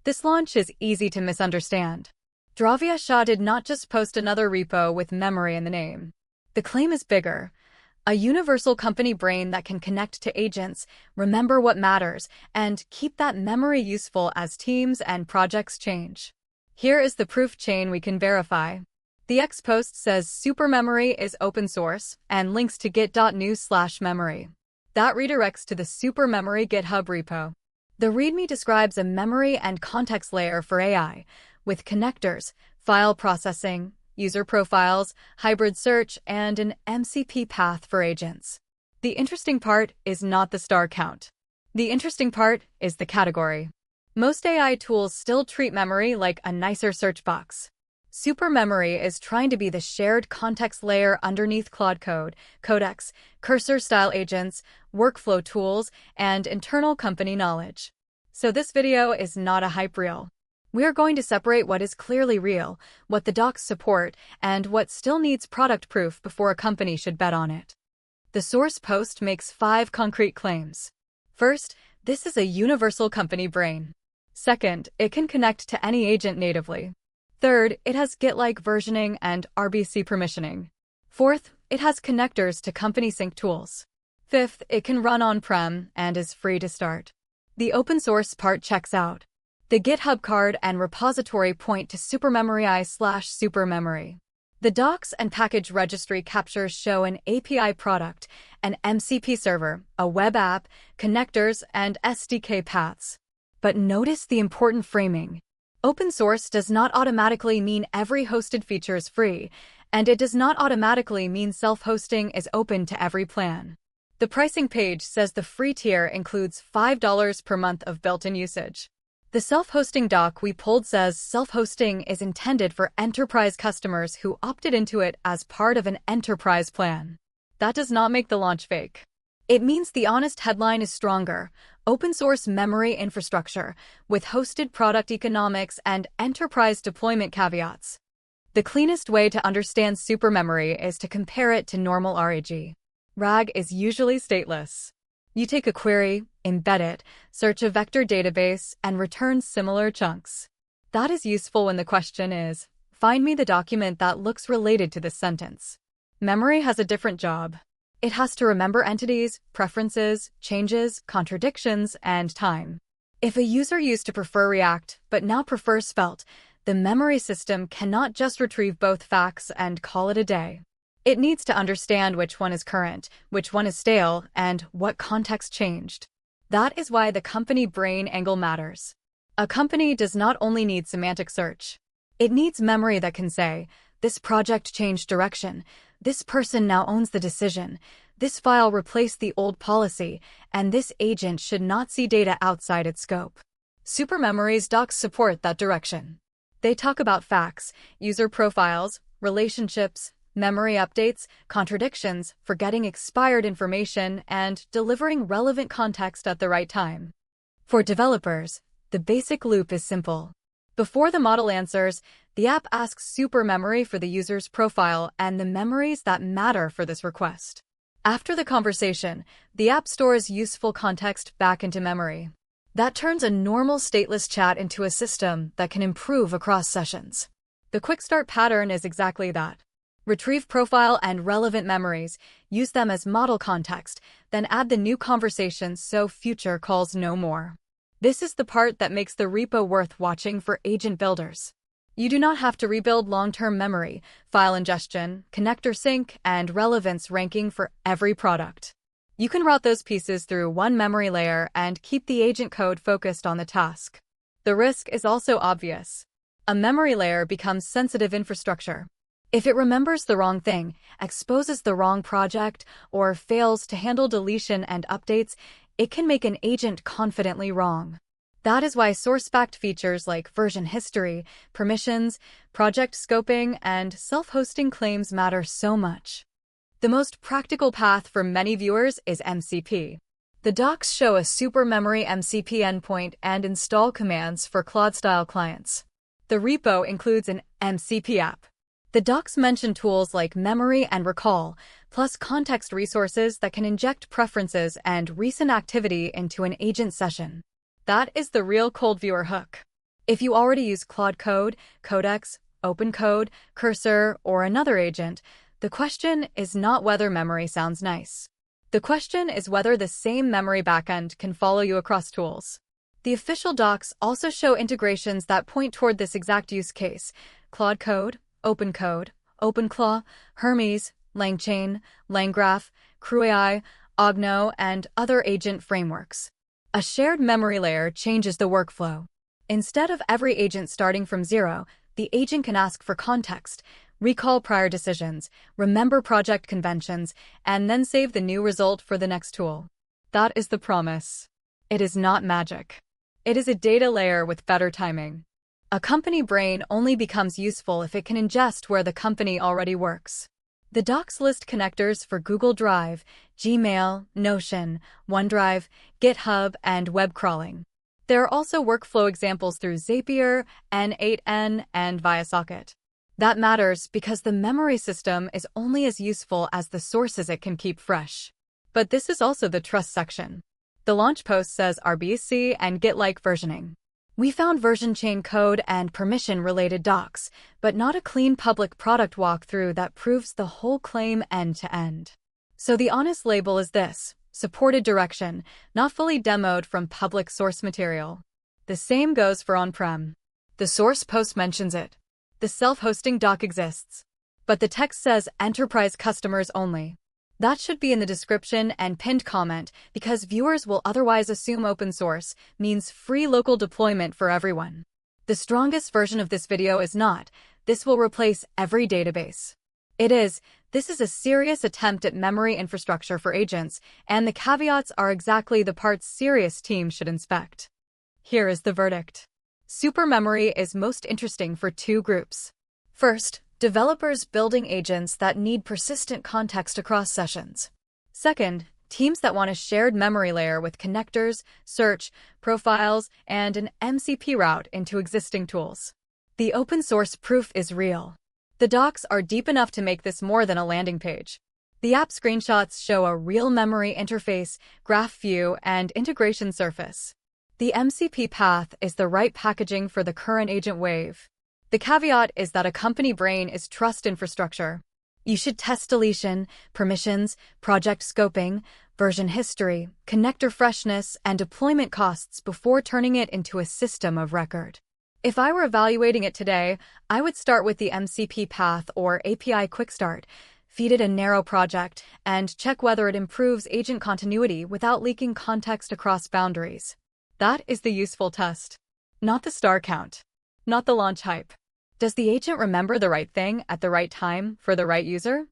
This launch is easy to misunderstand. Dravya Shah did not just post another repo with memory in the name. The claim is bigger. A universal company brain that can connect to agents, remember what matters, and keep that memory useful as teams and projects change. Here is the proof chain we can verify. The X post says Supermemory is open source and links to git.news/memory. That redirects to the Supermemory GitHub repo. The README describes a memory and context layer for AI, with connectors, file processing, user profiles, hybrid search, and an MCP path for agents. The interesting part is not the star count. The interesting part is the category. Most AI tools still treat memory like a nicer search box. Supermemory is trying to be the shared context layer underneath Claude Code, Codex, cursor-style agents, workflow tools, and internal company knowledge. So this video is not a hype reel. We are going to separate what is clearly real, what the docs support, and what still needs product proof before a company should bet on it. The source post makes 5 concrete claims. First, this is a universal company brain. Second, it can connect to any agent natively. Third, it has Git-like versioning and RBC permissioning. Fourth, it has connectors to company sync tools. Fifth, it can run on-prem and is free to start. The open source part checks out. The GitHub card and repository point to Supermemory/Supermemory. The docs and package registry captures show an API product, an MCP server, a web app, connectors, and SDK paths. But notice the important framing. Open source does not automatically mean every hosted feature is free, and it does not automatically mean self-hosting is open to every plan. The pricing page says the free tier includes $5 per month of built-in usage. The self-hosting doc we pulled says self-hosting is intended for enterprise customers who opted into it as part of an enterprise plan. That does not make the launch fake. It means the honest headline is stronger: open source memory infrastructure, with hosted product economics and enterprise deployment caveats. The cleanest way to understand Supermemory is to compare it to normal RAG. RAG is usually stateless. You take a query, embed it, search a vector database, and return similar chunks. That is useful when the question is, find me the document that looks related to this sentence. Memory has a different job. It has to remember entities, preferences, changes, contradictions, and time. If a user used to prefer React but now prefers Svelte, the memory system cannot just retrieve both facts and call it a day. It needs to understand which one is current, which one is stale, and what context changed. That is why the company brain angle matters. A company does not only need semantic search. It needs memory that can say, this project changed direction, this person now owns the decision, this file replaced the old policy, and this agent should not see data outside its scope. Supermemory's docs support that direction. They talk about facts, user profiles, relationships, memory updates, contradictions, forgetting expired information, and delivering relevant context at the right time. For developers, the basic loop is simple. Before the model answers, the app asks Supermemory for the user's profile and the memories that matter for this request. After the conversation, the app stores useful context back into memory. That turns a normal stateless chat into a system that can improve across sessions. The quick start pattern is exactly that. Retrieve profile and relevant memories, use them as model context, then add the new conversation so future calls no more. This is the part that makes the repo worth watching for agent builders. You do not have to rebuild long-term memory, file ingestion, connector sync, and relevance ranking for every product. You can route those pieces through one memory layer and keep the agent code focused on the task. The risk is also obvious. A memory layer becomes sensitive infrastructure. If it remembers the wrong thing, exposes the wrong project, or fails to handle deletion and updates, it can make an agent confidently wrong. That is why source-backed features like version history, permissions, project scoping, and self-hosting claims matter so much. The most practical path for many viewers is MCP. The docs show a Supermemory MCP endpoint and install commands for Claude-style clients. The repo includes an MCP app. The docs mention tools like memory and recall, plus context resources that can inject preferences and recent activity into an agent session. That is the real cold viewer hook. If you already use Claude Code, Codex, OpenCode, Cursor, or another agent, the question is not whether memory sounds nice. The question is whether the same memory backend can follow you across tools. The official docs also show integrations that point toward this exact use case: Claude Code, OpenCode, OpenClaw, Hermes, LangChain, LangGraph, CrewAI, Ogno, and other agent frameworks. A shared memory layer changes the workflow. Instead of every agent starting from zero, the agent can ask for context, recall prior decisions, remember project conventions, and then save the new result for the next tool. That is the promise. It is not magic. It is a data layer with better timing. A company brain only becomes useful if it can ingest where the company already works. The docs list connectors for Google Drive, Gmail, Notion, OneDrive, GitHub, and web crawling. There are also workflow examples through Zapier, N8N, and ViaSocket. That matters because the memory system is only as useful as the sources it can keep fresh. But this is also the trust section. The launch post says RBC and Git-like versioning. We found version chain code and permission-related docs, but not a clean public product walkthrough that proves the whole claim end-to-end. So the honest label is this: supported direction, not fully demoed from public source material. The same goes for on-prem. The source post mentions it. The self-hosting doc exists. But the text says enterprise customers only. That should be in the description and pinned comment because viewers will otherwise assume open source means free local deployment for everyone. The strongest version of this video is not, "This will replace every database." It is, "This is a serious attempt at memory infrastructure for agents, and the caveats are exactly the parts serious teams should inspect." Here is the verdict. Supermemory is most interesting for two groups. First, developers building agents that need persistent context across sessions. Second, teams that want a shared memory layer with connectors, search, profiles, and an MCP route into existing tools. The open source proof is real. The docs are deep enough to make this more than a landing page. The app screenshots show a real memory interface, graph view, and integration surface. The MCP path is the right packaging for the current agent wave. The caveat is that a company brain is trust infrastructure. You should test deletion, permissions, project scoping, version history, connector freshness, and deployment costs before turning it into a system of record. If I were evaluating it today, I would start with the MCP path or API Quick Start, feed it a narrow project, and check whether it improves agent continuity without leaking context across boundaries. That is the useful test. Not the star count. Not the launch hype. Does the agent remember the right thing at the right time for the right user?